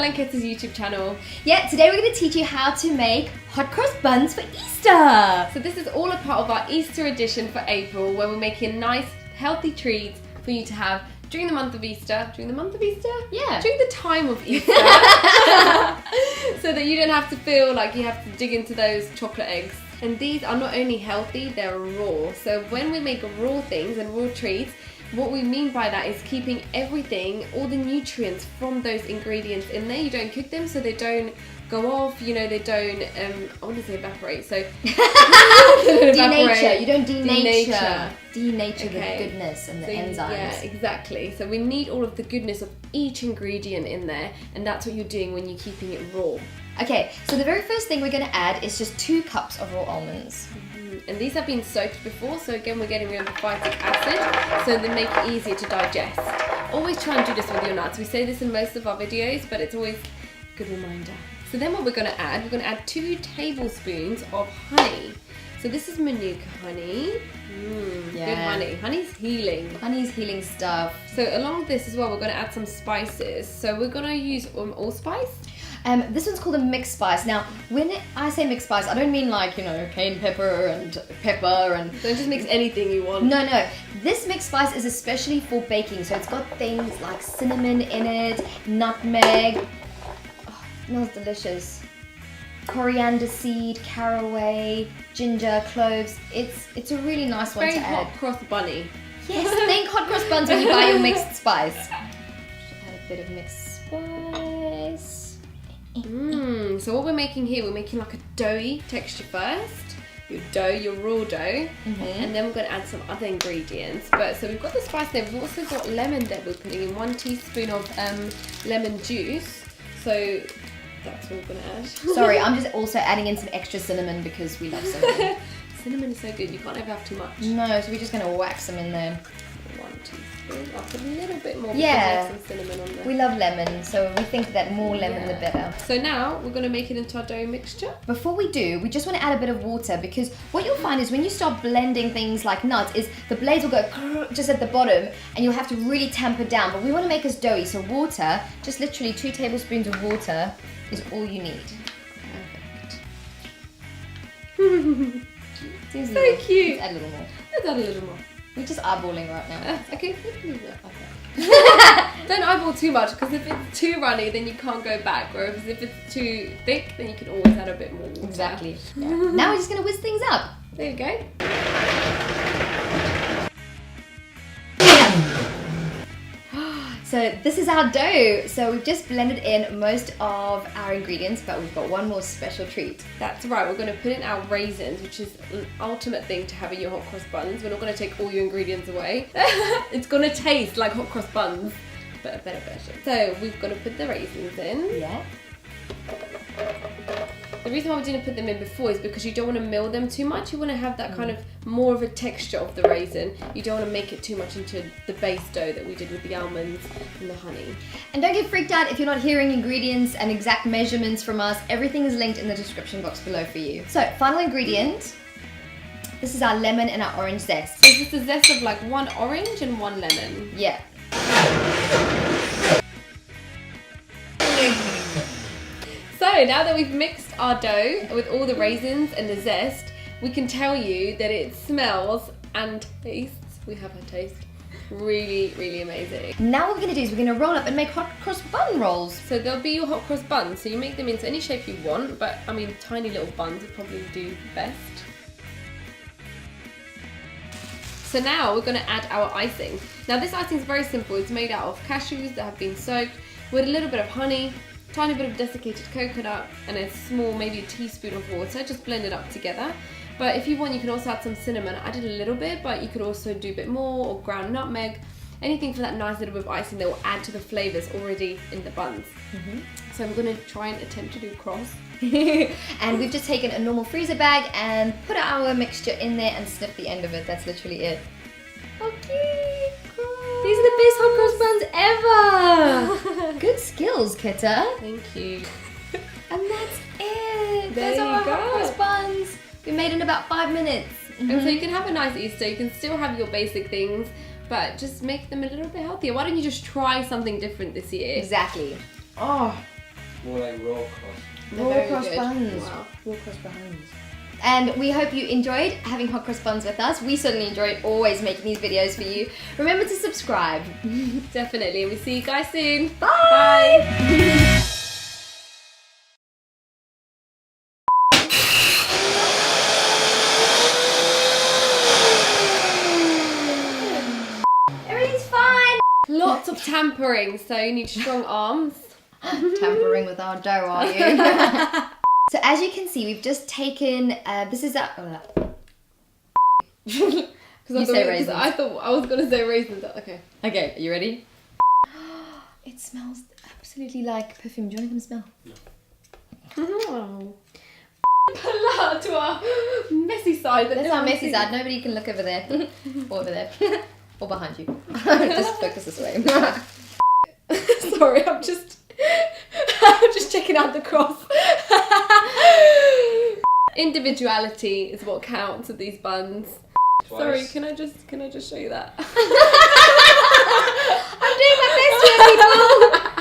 Cel&Keta's YouTube channel. Yeah, today we're going to teach you how to make hot cross buns for Easter. So this is all a part of our Easter edition for April, where we're making nice, healthy treats for you to have during the month of Easter. During the month of Easter? Yeah. During the time of Easter. So that you don't have to feel like you have to dig into those chocolate eggs. And these are not only healthy, they're raw. So when we make raw things and raw treats, what we mean by that is keeping everything, all the nutrients from those ingredients in there. You don't cook them so they don't go off, you know, they don't, I want to say evaporate, so... Denature, you don't denature. Denature Okay. the goodness and the enzymes. Yeah, exactly. So we need all of the goodness of each ingredient in there, and that's what you're doing when you're keeping it raw. Okay, so the very first thing we're going to add is just 2 cups of raw almonds. And these have been soaked before, so again we're getting rid of the phytic acid, so they make it easier to digest. Always try and do this with your nuts. We say this in most of our videos, but it's always a good reminder. So then what we're going to add 2 tablespoons of honey. So this is Manuka honey. Yeah. Good honey. Honey's healing. Honey's healing stuff. So along with this as well, we're going to add some spices. So we're going to use allspice. This one's called a mixed spice. Now, when I say mixed spice, I don't mean like, you know, cayenne pepper and pepper and... Don't just mix anything you want. No. This mixed spice is especially for baking. So it's got things like cinnamon in it, nutmeg. Oh, it smells delicious. Coriander seed, caraway, ginger, cloves. It's a really nice one to add. Very Hot Cross Bunny. Yes, think Hot Cross Buns when you buy your mixed spice. Should add a bit of mixed spice. So what we're making here, we're making like a doughy texture first. Your dough, your raw dough, and then we're going to add some other ingredients. But so we've got the spice there. We've also got lemon that we're putting in 1 teaspoon of lemon juice. So that's what we're going to add. Sorry, I'm just also adding in some extra cinnamon because we love cinnamon. Cinnamon is so good. You can't ever have too much. No, so we're just going to wax some in there. 1 teaspoon. I'll put a little bit more because Yeah. we have some cinnamon on there. We love lemon, so we think that more lemon the better. So now we're going to make it into our dough mixture. Before we do, we just want to add a bit of water because what you'll find is when you start blending things like nuts is the blades will go just at the bottom and you'll have to really tamp it down. But we want to make this doughy, so water, just literally 2 tablespoons of water is all you need. Perfect. Seems So cute. Let's add a little more. Let's add a little more. We're just eyeballing right now. Okay. Don't eyeball too much because if it's too runny then you can't go back, whereas if it's too thick then you can always add a bit more water. Exactly. Yeah. Now we're just going to whisk things up. There you go. So this is our dough. So we've just blended in most of our ingredients, but we've got one more special treat. That's right, we're going to put in our raisins, which is an ultimate thing to have in your hot cross buns. We're not going to take all your ingredients away. It's going to taste like hot cross buns, but a better version. So we've got to put the raisins in. Yeah. The reason why we didn't put them in before is because you don't want to mill them too much. You want to have that kind of more of a texture of the raisin. You don't want to make it too much into the base dough that we did with the almonds and the honey. And don't get freaked out if you're not hearing ingredients and exact measurements from us. Everything is linked in the description box below for you. So, final ingredient. This is our lemon and our orange zest. So this is a zest of like 1 orange and 1 lemon. Yeah. So now that we've mixed our dough with all the raisins and the zest, we can tell you that it smells and tastes, we have a taste, really, really amazing. Now what we're going to do is we're going to roll up and make hot cross bun rolls. So they'll be your hot cross buns, so you make them into any shape you want, but I mean tiny little buns would probably do best. So now we're going to add our icing. Now this icing is very simple. It's made out of cashews that have been soaked with a little bit of honey, tiny bit of desiccated coconut, and a small, maybe a teaspoon of water. Just blend it up together. But if you want, you can also add some cinnamon. I did a little bit, but you could also do a bit more, or ground nutmeg. Anything for that nice little bit of icing that will add to the flavours already in the buns. So I'm going to try and attempt to do a cross. And we've just taken a normal freezer bag and put our mixture in there and snip the end of it. That's literally it. Okay, cool. These are the best hot cross buns ever. Good skills, Keta. Thank you. And that's it. There Those are you our go. hot cross buns. We made in about 5 minutes. And so you can have a nice Easter. You can still have your basic things, but just make them a little bit healthier. Why don't you just try something different this year? Exactly. Oh, More like raw crust. They're Raw very cross good. buns. Wow. Raw cross buns. And we hope you enjoyed having hot cross buns with us. We certainly enjoy always making these videos for you. Remember to subscribe. Definitely. We see you guys soon. Bye. Everything's fine. Lots of tampering, so you need strong arms. Tampering with our dough, are you? So as you can see, we've just taken, this is our, Because You say raisins. I thought I was gonna say raisins. Okay. Okay, are you ready? It smells absolutely like perfume. Do you want to come smell? Oh. Pull out to our messy side. That's our messy side. Nobody can look over there. Or over there. Or behind you. Just focus this way. Sorry, I'm just checking out the cross. Individuality is what counts with these buns. Twice. Sorry, can I just show you that? I'm doing my best here, people.